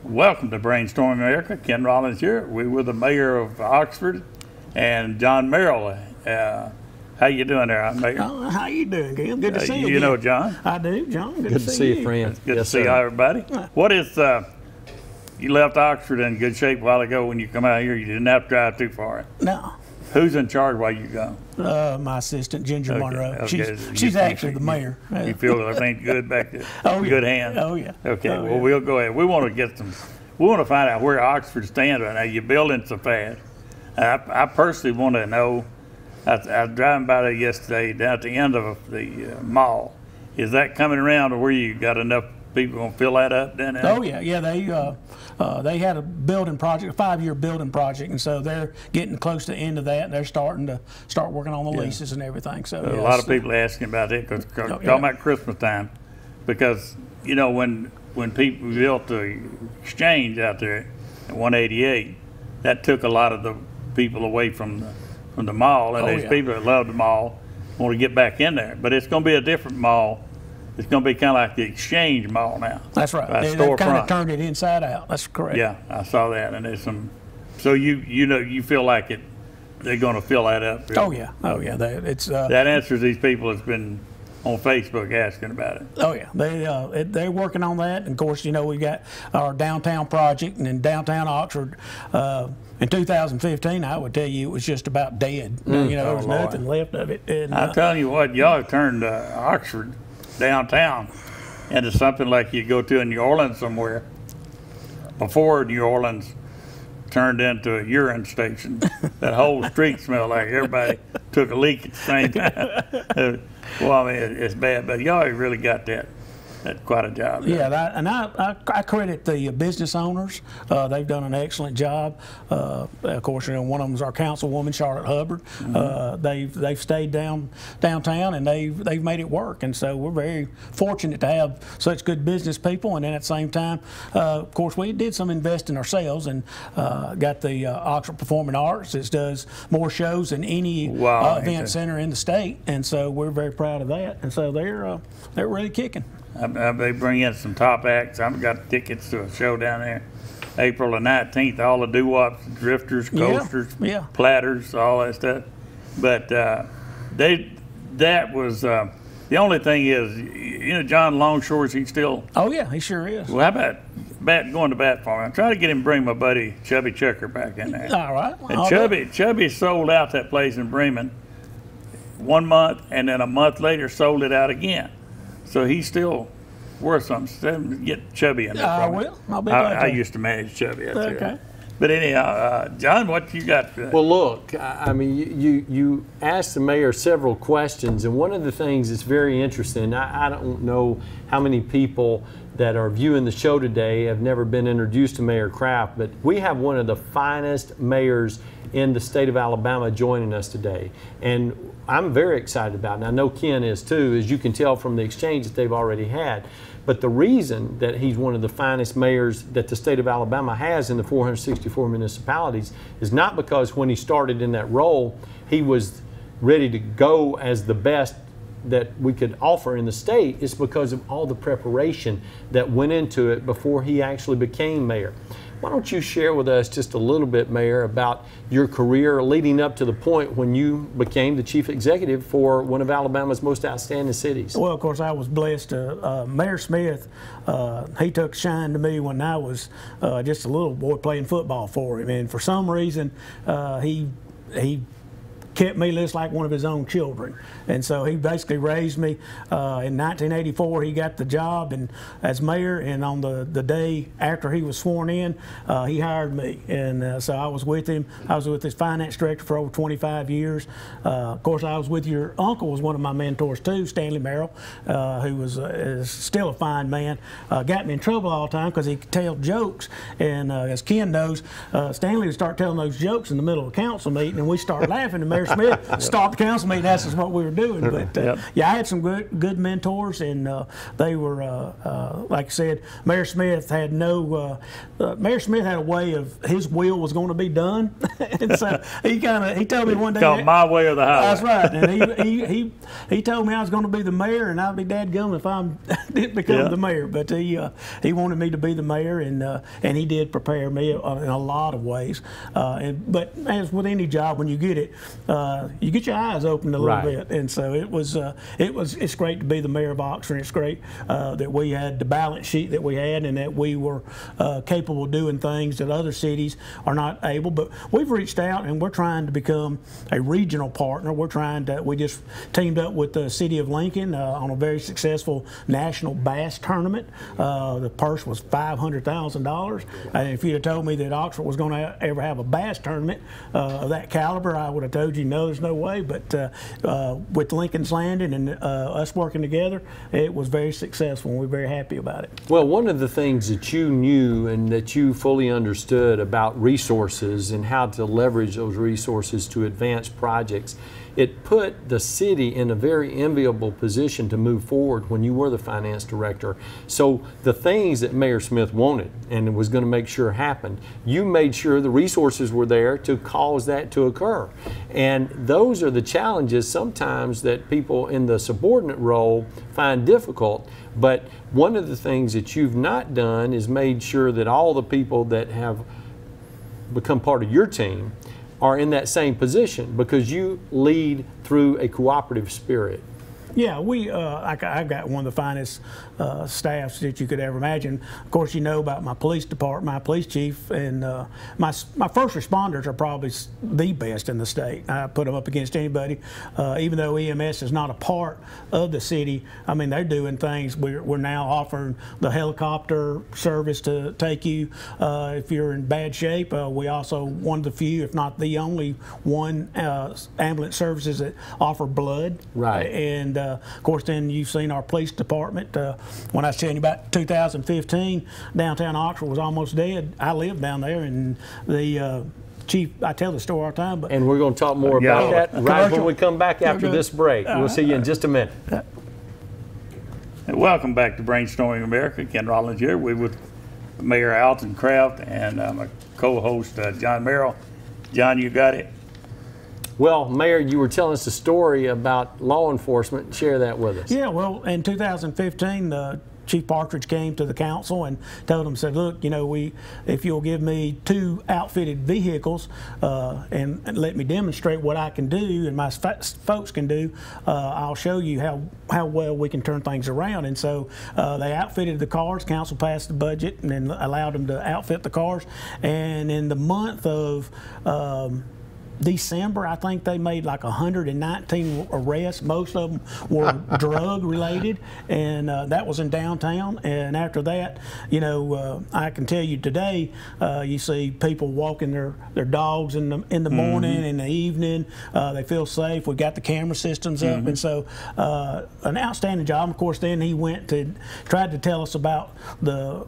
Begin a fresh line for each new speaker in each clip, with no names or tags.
Welcome to Brainstorming America. Ken Rollins here. We're with the mayor of Oxford and John Merrill. How you doing there, Mayor?
Oh, how you doing, Ken? Good to see you.
You know John?
I do, John. Good
to see you, friend.
Good to see everybody. What is, you left Oxford in good shape a while ago when you come out here. You didn't have to drive too far.
No.
Who's in charge while you go?
My assistant, Ginger Monroe.
Okay.
She's actually the mayor.
You feel everything good back there?
Oh, yeah.
Good hands?
Oh, yeah.
Okay,
oh,
well,
yeah.
We'll go ahead. We want to find out where Oxford stands right now. You're building so fast. I personally want to know, I was driving by there yesterday down at the end of the mall. Is that coming around to where you got enough people going to fill that up down there?
Oh, yeah. Yeah, they had a building project, a 5-year building project, and so they're getting close to the end of that, and they're starting to working on the leases and everything. So
a lot of people asking about it because talking about Christmas time, because you know when people built the exchange out there at 188, that took a lot of the people away from the mall, and there's people that love the mall want to get back in there. But it's going to be a different mall. It's going to be kind of like the Exchange Mall now.
That's right. They've kind of turned it inside out. That's correct.
Yeah, I saw that, and there's some. So you feel like they're going to fill that up. Really.
Oh yeah, oh yeah.
That answers these people that's been on Facebook asking about it.
Oh yeah, they're working on that, and of course we've got our downtown project, and in downtown Oxford. In 2015, I would tell you it was just about dead. There was nothing left of it. And,
I'm telling you what, y'all have turned Oxford downtown into something like you go to in New Orleans somewhere. Before New Orleans turned into a urine station, that whole street smelled like everybody took a leak at the same time. Well, I mean, it's bad, but y'all have really got that. That's quite a job.
Yeah, and I credit the business owners. They've done an excellent job. Of course, one of them is our councilwoman, Charlotte Hubbard. They've stayed downtown, and they've made it work. And so we're very fortunate to have such good business people. And then at the same time, of course, we did some investing ourselves and got the Oxford Performing Arts. It does more shows than any event center in the state. And so we're very proud of that. And so they're really kicking.
They bring in some top acts. I've got tickets to a show down there, April the 19th. All the doo-wops, drifters, coasters, platters, all that stuff. But that was the only thing is, John Longshore's he still.
Oh yeah, he sure is.
Well, how about going to bat for me? I'm trying to get him to bring my buddy Chubby Chucker back in there.
All right. Well,
and Chubby sold out that place in Bremen 1 month, and then a month later sold it out again. So he's still worth something. Get Chubby in there.
I will. I'll be glad to.
I used to manage Chubby.
Okay.
But anyhow, John, what you got?
Well, look, I mean, you asked the mayor several questions, and one of the things that's very interesting, I don't know how many people that are viewing the show today have never been introduced to Mayor Kraft, but we have one of the finest mayors in the state of Alabama joining us today. And I'm very excited about it, and I know Ken is too, as you can tell from the exchange that they've already had. But the reason that he's one of the finest mayors that the state of Alabama has in the 464 municipalities is not because when he started in that role, he was ready to go as the best that we could offer in the state. It's because of all the preparation that went into it before he actually became mayor. Why don't you share with us just a little bit, Mayor, about your career leading up to the point when you became the chief executive for one of Alabama's most outstanding cities?
Well, of course, I was blessed. Mayor Smith, he took shine to me when I was just a little boy playing football for him. And for some reason, he kept me just like one of his own children. And so he basically raised me. In 1984, he got the job and as mayor, and on the day after he was sworn in, he hired me. And so I was with him. I was with his finance director for over 25 years. Of course, I was with your uncle, was one of my mentors too, Stanley Merrill, who is still a fine man. Got me in trouble all the time because he could tell jokes. And as Ken knows, Stanley would start telling those jokes in the middle of a council meeting, and we start laughing. And Mayor Smith stopped the council meeting and asked us what we were doing. But yeah, I had some good mentors, and they were, like I said, Mayor Smith had Mayor Smith had a way of his will was going to be done, and so he told me one day,
called my way or the highway.
That's right, and he told me I was going to be the mayor, and I'd be dadgum if I didn't become the mayor. But he wanted me to be the mayor, and he did prepare me in a lot of ways. But as with any job, when you get it, you get your eyes opened a little bit, and so it's great to be the mayor of Oxford. It's great that we had the balance sheet that we had, and that we were capable of doing things that other cities are not able. But we've reached out, and we're trying to become a regional partner. We just teamed up with the city of Lincoln on a very successful national bass tournament. The purse was $500,000. And if you'd have told me that Oxford was going to ever have a bass tournament of that caliber, I would have told you no, there's no way. But with Lincoln's Landing and us working together, it was very successful, and we're very happy about it.
Well, one of the things that you knew and that you fully understood about resources and how to leverage those resources to advance projects, it put the city in a very enviable position to move forward when you were the finance director. So the things that Mayor Smith wanted and was going to make sure happened, you made sure the resources were there to cause that to occur. And those are the challenges sometimes that people in the subordinate role find difficult. But one of the things that you've not done is made sure that all the people that have become part of your team are in that same position, because you lead through a cooperative spirit.
Yeah, I've got one of the finest staffs that you could ever imagine. Of course, you know about my police department, my police chief, and my first responders are probably the best in the state. I put them up against anybody. Even though EMS is not a part of the city, I mean, they're doing things. We're now offering the helicopter service to take you if you're in bad shape. We also one of the few, if not the only one, ambulance services that offer blood.
Right.
And of course, then you've seen our police department. When I was telling you about 2015, downtown Oxford was almost dead. I lived down there, and the chief, I tell the story all the time. But
and we're going to talk more about that right when we come back after this break. We'll see you in just a minute.
Welcome back to Brainstorming America. Ken Rollins here. We're with Mayor Alton Kraft and my co-host, John Merrill. John, you got it?
Well, Mayor, you were telling us a story about law enforcement. Share that with us.
Yeah, well, in 2015, Chief Partridge came to the council and told them, said, look, you know, if you'll give me 2 outfitted vehicles and let me demonstrate what I can do and my folks can do, I'll show you how well we can turn things around. And so they outfitted the cars. Council passed the budget and then allowed them to outfit the cars. And in the month of December, I think they made like 119 arrests. Most of them were drug related, and that was in downtown. And after that, you know, I can tell you today, you see people walking their dogs in the morning, in the evening. They feel safe. We got the camera systems up, and so an outstanding job. Of course, then he tried to tell us about the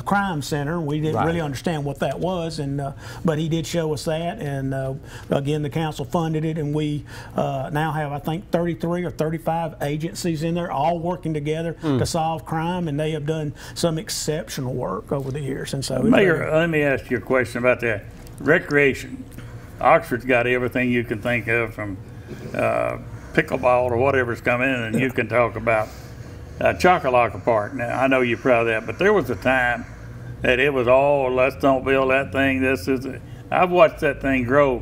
crime center. We didn't really understand what that was, and but he did show us that, and again, the council funded it, and we now have, I think, 33 or 35 agencies in there, all working together to solve crime, and they have done some exceptional work over the years. And so,
Mayor, let me ask you a question about that. Recreation. Oxford's got everything you can think of, from pickleball or whatever's coming in, and you can talk about Chocolate Park. Now, I know you're proud of that, but there was a time that it was all, let's don't build that thing. I've watched that thing grow,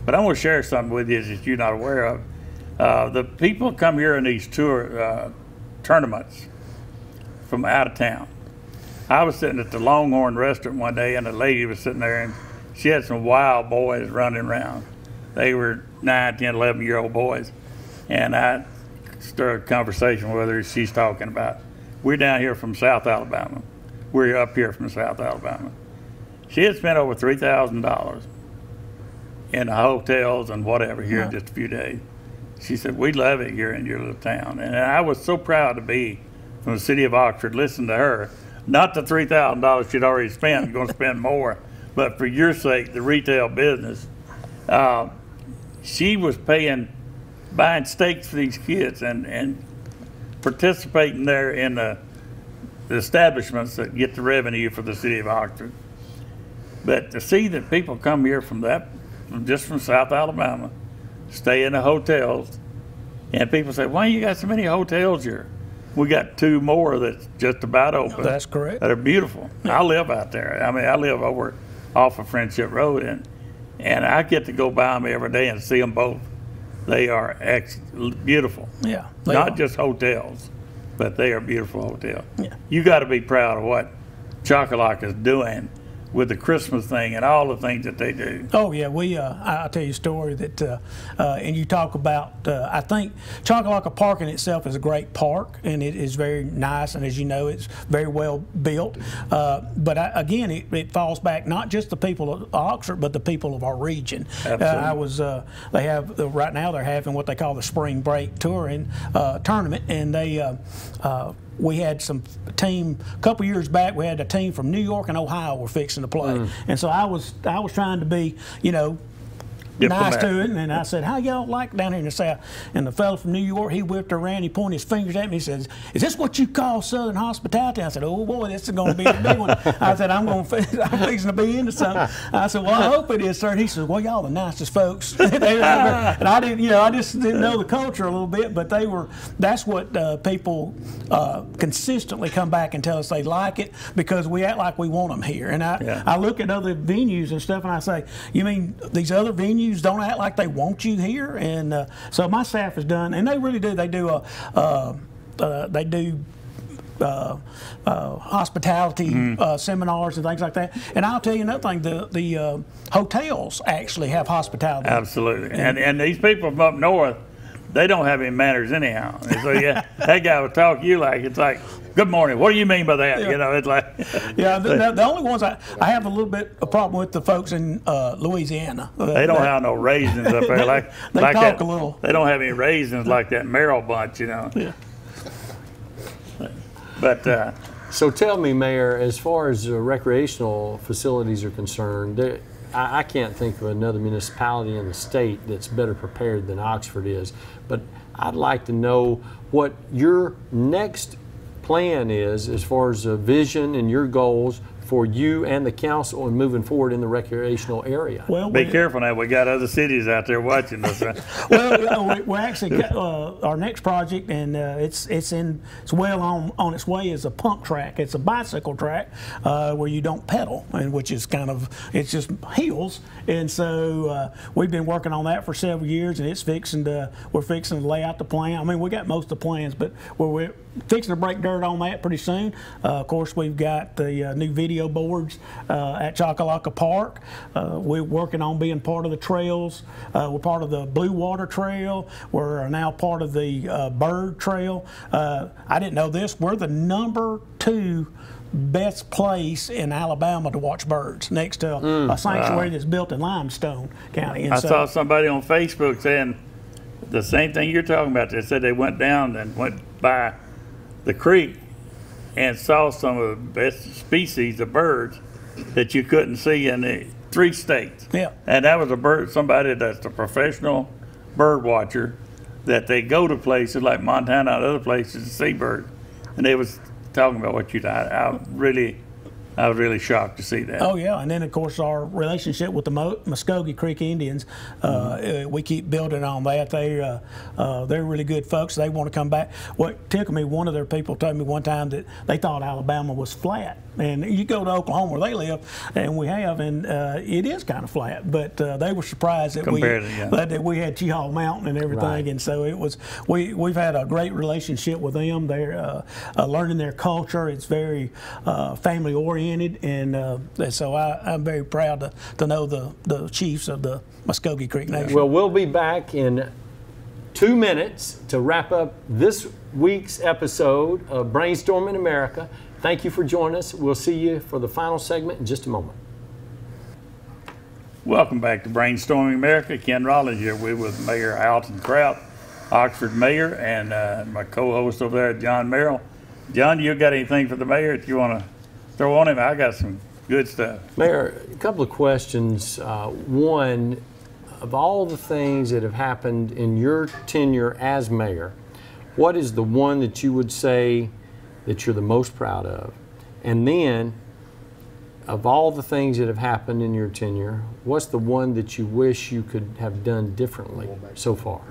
but I want to share something with you that you're not aware of. The people come here in these tournaments from out of town. I was sitting at the Longhorn restaurant one day, and a lady was sitting there, and she had some wild boys running around. They were 9, 10, 11-year-old boys, and I started a conversation with her. She's talking about, we're down here from South Alabama. We're up here from South Alabama. She had spent over $3,000 in the hotels and whatever here in just a few days. She said, we love it here in your little town. And I was so proud to be from the city of Oxford, listen to her. Not the $3,000 she'd already spent, going to spend more, but for your sake, the retail business. she was buying steaks for these kids and participating there in the establishments that get the revenue for the city of Oxford. But to see that people come here from just from South Alabama, stay in the hotels, and people say, why you got so many hotels here? We got 2 more that's just about open.
That's correct.
That are beautiful. I live out there. I mean, I live over off of Friendship Road, and I get to go by them every day and see them both. They are beautiful.
Yeah.
Not just hotels, but they are beautiful hotels.
Yeah.
You got to be proud of what Chocolate is doing with the Christmas thing and all the things that they do.
Oh yeah, I'll tell you a story that, and you talk about. I think Chocolate Park in itself is a great park, and it is very nice, and as you know, it's very well built. But again, it falls back not just the people of Oxford, but the people of our region.
Absolutely.
They have right now they're having what they call the spring break touring tournament, and they. We had a couple years back, we had a team from New York and Ohio were fixing to play. And so I was trying to be, nice to it, and I said, how y'all like down here in the South? And the fellow from New York, he whipped around, he pointed his fingers at me, he says, is this what you call Southern hospitality? I said, oh boy, this is going to be a big one. I said, I'm fixing to be into something. I said, well, I hope it is, sir. And he said, well, y'all the nicest folks. And I didn't, I just didn't know the culture a little bit, but that's what people consistently come back and tell us they like it, because we act like we want them here. And I look at other venues and stuff, and I say, you mean these other venues don't act like they want you here? And so my staff has done, and they really do. They do hospitality seminars and things like that. And I'll tell you another thing: the hotels actually have hospitality.
Absolutely. And these people from up north, they don't have any manners anyhow. And so that guy would talk to you like it's like, good morning. What do you mean by that?
Yeah.
It's like.
Yeah, the only ones I have a little bit of problem with the folks in Louisiana.
They don't have no raisins up there
they
like
talk
that.
a little.
They don't have any raisins like that Merrill bunch,
Yeah.
But
so tell me, Mayor, as far as recreational facilities are concerned, I can't think of another municipality in the state that's better prepared than Oxford is. But I'd like to know what your next plan is as far as a vision and your goals for you and the council and moving forward in the recreational area.
Well,
be careful now. We got other cities out there watching us.
Well, we actually got our next project, and it's well on its way, is a pump track. It's a bicycle track where you don't pedal, and which is it's just hills. And so we've been working on that for several years, and we're fixing to lay out the plan. I mean, we got most of the plans, but we're fixing to break dirt on that pretty soon. Of course, we've got the new video boards at Chocolate Park. We're working on being part of the trails. We're part of the Blue Water Trail. We're now part of the Bird Trail. I didn't know this. We're the #2 best place in Alabama to watch birds, next to a sanctuary that's built in Limestone County. And
I saw somebody on Facebook saying the same thing you're talking about. They said they went down and went by the creek and saw some of the best species of birds that you couldn't see in the 3 states.
Yeah.
And that was somebody that's a professional bird watcher, that they go to places like Montana and other places to see birds. And they was talking about what you did. I was really shocked to see that.
Oh yeah, and then of course our relationship with the Muskogee Creek Indians, we keep building on that. They're really good folks. They want to come back. What tickled me, one of their people told me one time that they thought Alabama was flat. And you go to Oklahoma where they live, and we have, and it is kind of flat. But they were surprised that we had Chehaw Mountain and everything, right. And so it was. We've had a great relationship with them. They're learning their culture. It's very family oriented, and so I'm very proud to know the chiefs of the Muskogee Creek Nation.
Well, we'll be back in 2 minutes to wrap up this week's episode of Brainstorming America. Thank you for joining us. We'll see you for the final segment in just a moment.
Welcome back to Brainstorming America. Ken Rollins here. We're with Mayor Alton Kraut, Oxford Mayor, and my co-host over there, John Merrill. John, you got anything for the mayor that you want to throw on him? I got some good stuff.
Mayor, a couple of questions. One, of all the things that have happened in your tenure as mayor, what is the one that you would say that you're the most proud of? And then, of all the things that have happened in your tenure, what's the one that you wish you could have done differently so far?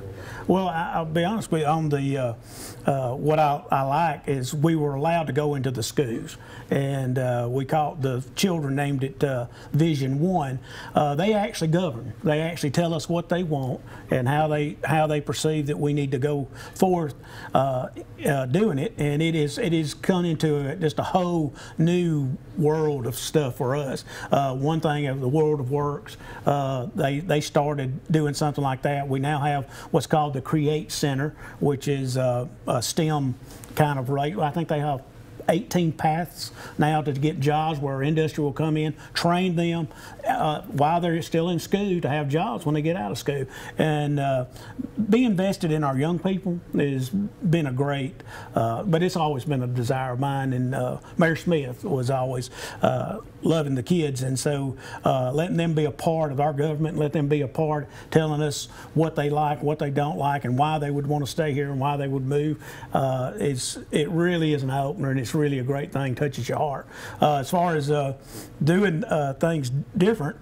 Well, I'll be honest with you, on the what I like is we were allowed to go into the schools, and we called the children, named it Vision 1. They actually govern. They actually tell us what they want and how they perceive that we need to go forth doing it, and it is come into just a whole new world of stuff for us. One thing of the World of Works, they started doing something like that. We now have what's called the Create Center, which is a STEM kind of rate. I think they have 18 paths now to get jobs where industry will come in, train them while they're still in school to have jobs when they get out of school. And be invested in our young people has been a great, but it's always been a desire of mine. And Mayor Smith was always loving the kids, and so letting them be a part of our government, let them be a part, telling us what they like, what they don't like, and why they would want to stay here and why they would move. It really is an eye-opener, and it's really a great thing, touches your heart. As far as doing things different,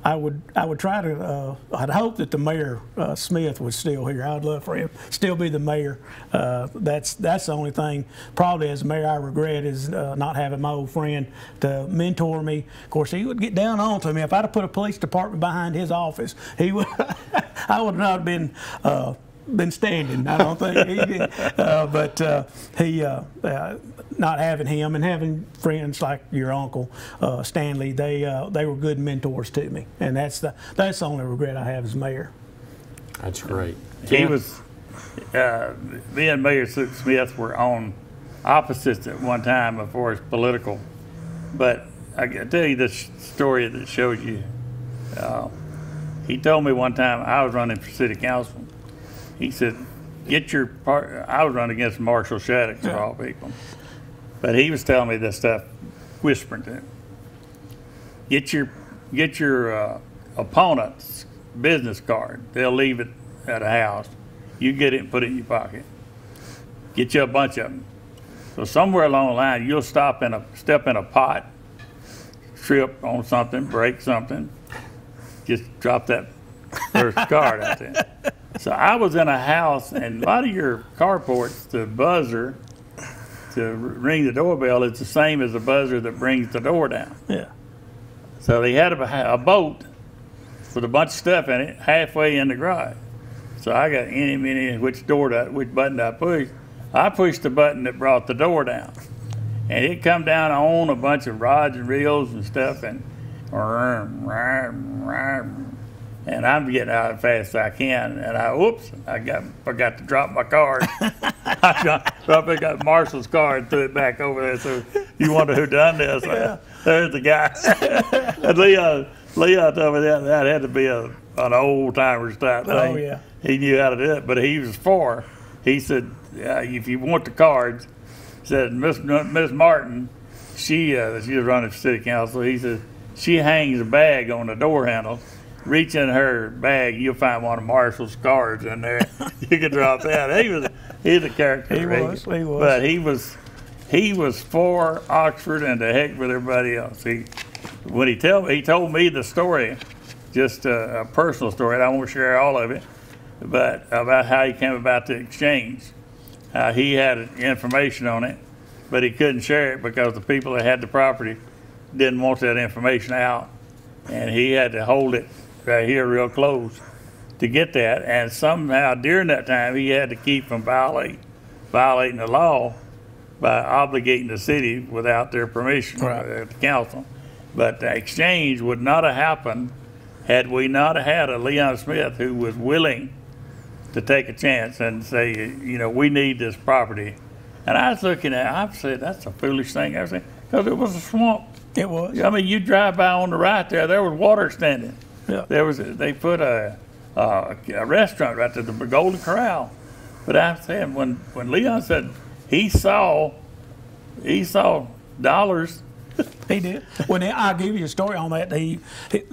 I would try to. I'd hope that the Mayor Smith was still here. I'd love for him still be the mayor. That's the only thing probably as mayor I regret is not having my old friend to mentor me. Of course, he would get down on to me if I'd have put a police department behind his office. He would. I would not have been standing, I don't think. But not having him and having friends like your uncle Stanley, they were good mentors to me, and that's the only regret I have as mayor.
That's great.
He was, me and Mayor Smith were on opposites at one time as far as political, but I can tell you this story that shows you. He told me one time I was running for city council. He said, "Get your part." I was running against Marshall Shattuck, of all people, but he was telling me this stuff, whispering to him. Get your opponent's business card. They'll leave it at a house. You get it and put it in your pocket. Get you a bunch of them. So somewhere along the line, you'll step in a pot, trip on something, break something, just drop that first card out there. So I was in a house, and a lot of your carports, the buzzer to ring the doorbell is the same as the buzzer that brings the door down.
Yeah.
So they had a boat with a bunch of stuff in it halfway in the garage. So I got which button I pushed. I pushed the button that brought the door down, and it come down on a bunch of rods and reels and stuff, and I'm getting out as fast as I can, and I forgot to drop my card. I got Marshall's card and threw it back over there. So you wonder who done this? Yeah. There's the guy. And Leon told me that had to be an old timers type thing.
Oh yeah.
He knew how to do it, but he was for. He said, if you want the cards, said Miss Martin, she was running for city council. He said she hangs a bag on the door handle. Reach in her bag, you'll find one of Marshall's cards in there. You can drop that. He's a character.
He was.
But he was for Oxford and the heck with everybody else. He told me the story, just a personal story. And I won't share all of it, but about how he came about the exchange. He had information on it, but he couldn't share it because the people that had the property didn't want that information out, and he had to hold it right here real close to get that. And somehow during that time he had to keep from violating the law by obligating the city without their permission, at the council. But the exchange would not have happened had we not had a Leon Smith who was willing to take a chance and say, we need this property. And I was looking at it, I said, that's a foolish thing I said, because it was a swamp.
It was.
I mean, you drive by on the right there was water standing.
Yeah.
They put a restaurant right there, the Golden Corral. But I'm saying when Leon said he saw dollars
He did. Well, I'll give you a story on that.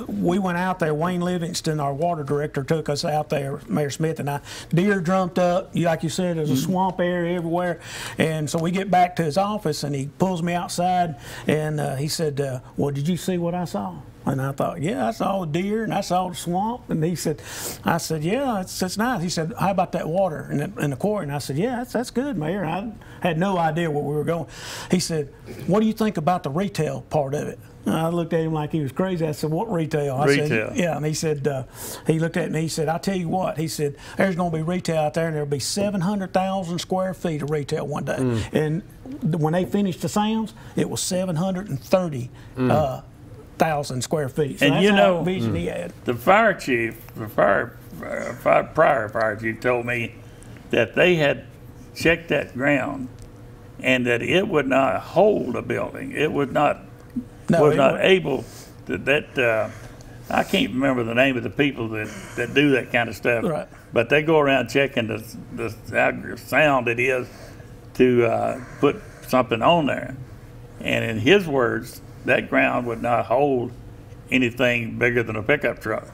We went out there. Wayne Livingston, our water director, took us out there, Mayor Smith and I. Deer jumped up. Like you said, there's a swamp area everywhere. And so we get back to his office, and he pulls me outside, and he said, well, did you see what I saw? And I thought, yeah, I saw the deer and I saw the swamp. And he said, I said, yeah, it's nice. He said, how about that water in the quarry? And I said, yeah, that's good, Mayor. I had no idea where we were going. He said, what do you think about the retail part of it? And I looked at him like he was crazy. I said, what retail? I said, yeah. And he said, he looked at me, he said, I'll tell you what. He said, there's going to be retail out there, and there'll be 700,000 square feet of retail one day. And when they finished the sounds, it was 730,000 square feet. So
and you know,
vision he had.
The fire chief, prior fire chief told me that they had checked that ground and that it would not hold a building. It would not able to, I can't remember the name of the people that do that kind of stuff.
Right.
But they go around checking the sound it is to put something on there. And in his words, that ground would not hold anything bigger than a pickup truck.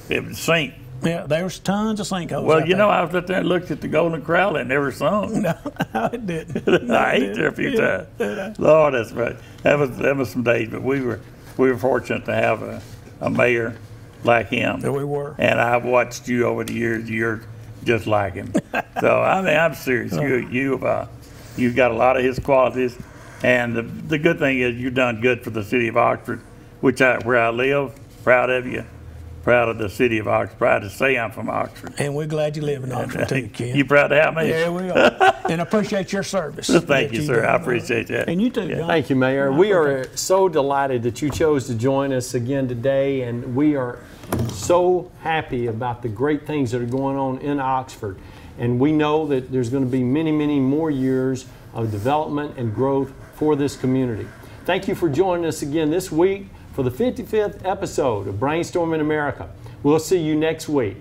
It would sink.
Yeah, there was tons of sinkholes.
Well, you know, I was up there and looked at the Golden Corral and never sung.
No, it didn't.
I ate there a few times. Lord, that's right. That was some days, but we were fortunate to have a mayor like him.
Yeah, we were.
And I've watched you over the years. You're just like him. So I mean, I'm serious. You've got a lot of his qualities, and the good thing is you've done good for the city of Oxford, where I live. Proud of you. Proud of the city of Oxford. Proud to say I'm from Oxford.
And we're glad you live in Oxford too, Ken.
You proud to have me?
Yeah, we are. And I appreciate your service.
Thank you, sir. I appreciate that.
And you too, John.
Thank you, Mayor. We are so delighted that you chose to join us again today, and we are so happy about the great things that are going on in Oxford. And we know that there's going to be many, many more years of development and growth for this community. Thank you for joining us again this week for the 55th episode of Brainstorming America. We'll see you next week.